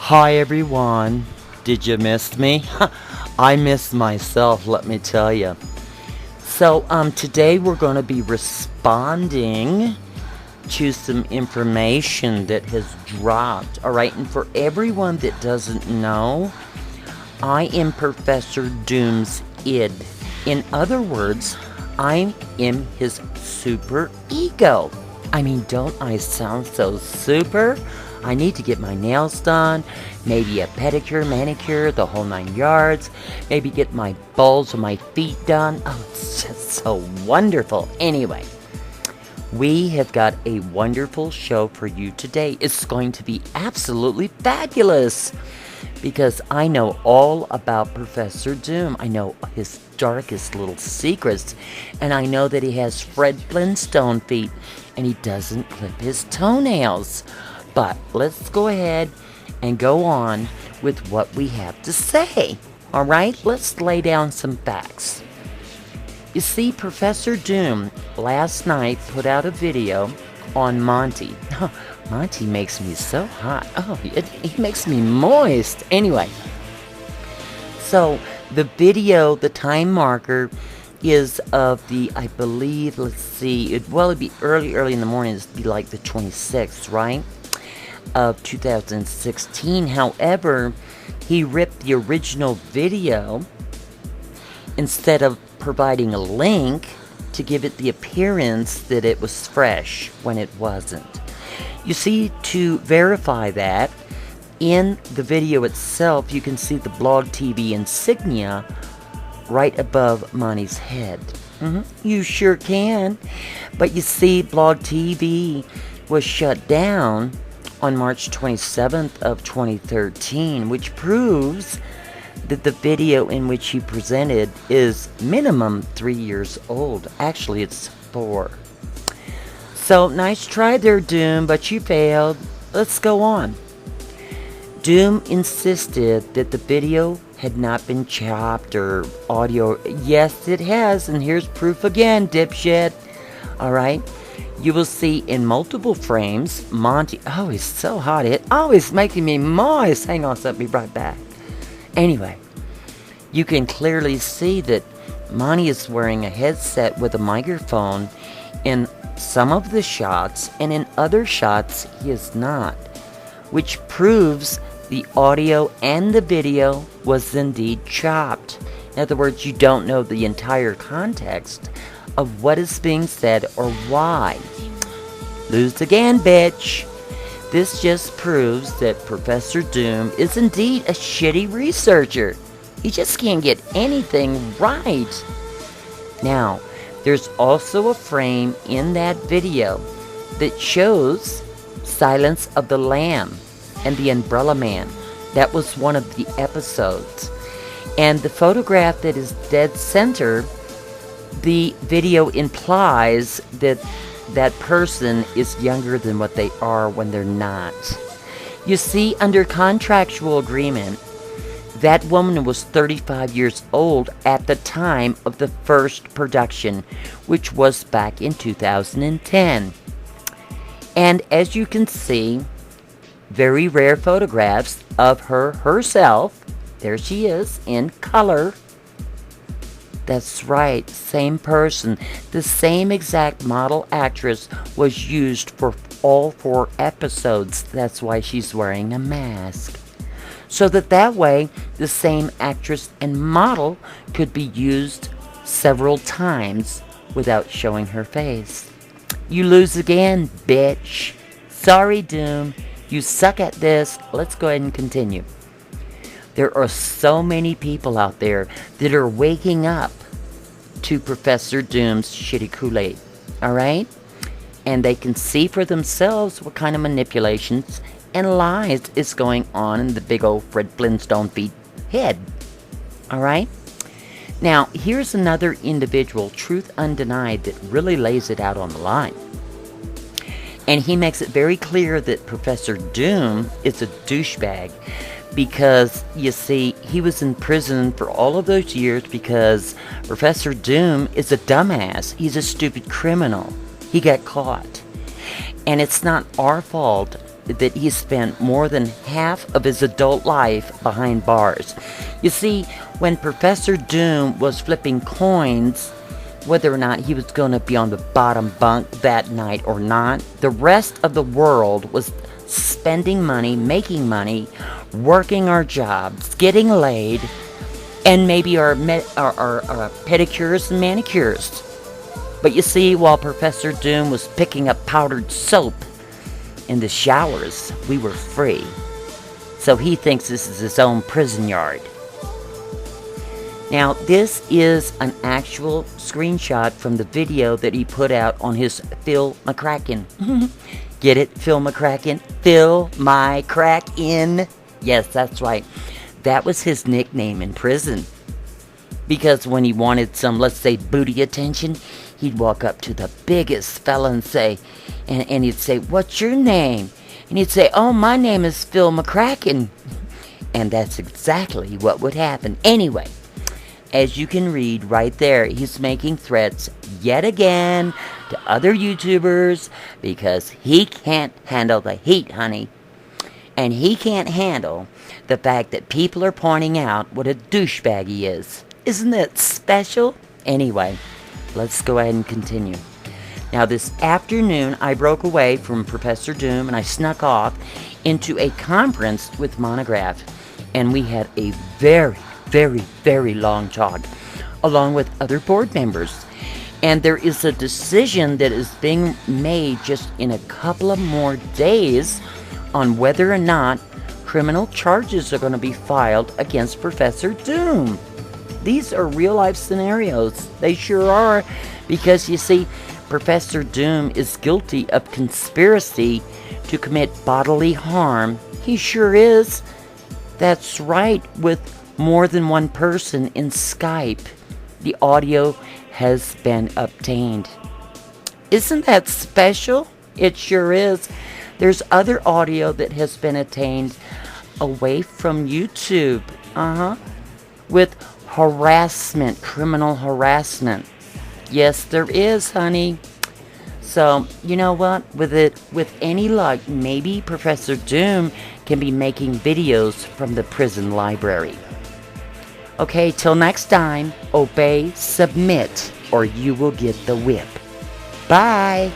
Hi everyone. Did you miss me? I missed myself, let me tell you. Today we're going to be responding to some information that has dropped. All right, and for everyone that doesn't know, I am Professor Doom's id. In other words, I am his super ego. I mean, don't I sound so super? I need to get my nails done, maybe a pedicure, manicure, the whole 9 yards, maybe get my balls of my feet done. Oh, it's just so wonderful. Anyway, we have got a wonderful show for you today. It's going to be absolutely fabulous because I know all about Professor Doom. I know his darkest little secrets, and I know that he has Fred Flintstone feet, and he doesn't clip his toenails. But let's go ahead and go on with what we have to say. All right, let's lay down some facts. You see, Professor Doom last night put out a video on Monty. Monty makes me so hot. Oh, he makes me moist. Anyway, so the video, the time marker is of the, I believe, let's see, it'd be early in the morning. It'd be like the 26th, right? Of 2016. However, he ripped the original video instead of providing a link to give it the appearance that it was fresh when it wasn't. You see, to verify that, in the video itself, you can see the Blog TV insignia right above Monty's head. You sure can. But you see, Blog TV was shut down on March 27th of 2013, which proves that the video in which he presented is minimum 3 years old. Actually, it's 4. So, nice try there, Doom, but you failed. Let's go on. Doom insisted that the video had not been chopped or audio. Yes, it has, and here's proof again, dipshit. Alright? You will see in multiple frames, Monty, oh, he's so hot, it always making me moist. Hang on, let me right back. Anyway, you can clearly see that Monty is wearing a headset with a microphone in some of the shots, and in other shots, he is not, which proves the audio and the video was indeed chopped. In other words, you don't know the entire context of what is being said or why. Lose again, bitch. This just proves that Professor Doom is indeed a shitty researcher. He just can't get anything right. Now, there's also a frame in that video that shows Silence of the Lamb and the Umbrella Man. That was one of the episodes. And the photograph that is dead center, the video implies that that person is younger than what they are when they're not. You see, under contractual agreement, that woman was 35 years old at the time of the first production, which was back in 2010. And as you can see, very rare photographs of herself. There she is in color. That's right, same person. The same exact model actress was used for all 4 episodes. That's why she's wearing a mask. So that way, the same actress and model could be used several times without showing her face. You lose again, bitch. Sorry, Doom. You suck at this. Let's go ahead and continue. There are so many people out there that are waking up to Professor Doom's shitty Koolaid. Alright? And they can see for themselves what kind of manipulations and lies is going on in the big old Fred Flintstone feet head. Alright? Now, here's another individual, Truth Undenied, that really lays it out on the line. And he makes it very clear that Professor Doom is a douchebag. Because, you see, he was in prison for all of those years because Professor Doom is a dumbass. He's a stupid criminal. He got caught. And it's not our fault that he spent more than half of his adult life behind bars. You see, when Professor Doom was flipping coins, whether or not he was going to be on the bottom bunk that night or not, the rest of the world was spending money, making money, working our jobs, getting laid, and maybe our pedicures and manicures. But you see, while Professor Doom was picking up powdered soap in the showers, we were free. So he thinks this is his own prison yard. Now, this is an actual screenshot from the video that he put out on his Phil McCracken. Get it? Phil McCracken? Phil my Kraken. Yes, that's right. That was his nickname in prison. Because when he wanted some, let's say, booty attention, he'd walk up to the biggest fella and say, and he'd say, "What's your name?" And he'd say, "Oh, my name is Phil McCracken." And that's exactly what would happen. Anyway, as you can read right there, he's making threats yet again to other YouTubers because he can't handle the heat, honey. And he can't handle the fact that people are pointing out what a douchebag he is. Isn't that special? Anyway, let's go ahead and continue. Now, this afternoon, I broke away from Professor Doom and I snuck off into a conference with Monograph. And we had a very, very, very long talk, along with other board members. And there is a decision that is being made just in a couple of more days on whether or not criminal charges are going to be filed against Professor Doom. These are real-life scenarios. They sure are, because you see, Professor Doom is guilty of conspiracy to commit bodily harm. He sure is. That's right, with more than one person in Skype. The audio has been obtained. Isn't that special? It sure is. There's other audio that has been obtained away from YouTube. With harassment, criminal harassment. Yes, there is, honey. So, you know what? With any luck, maybe Professor Doom can be making videos from the prison library. Okay, till next time, obey, submit, or you will get the whip. Bye!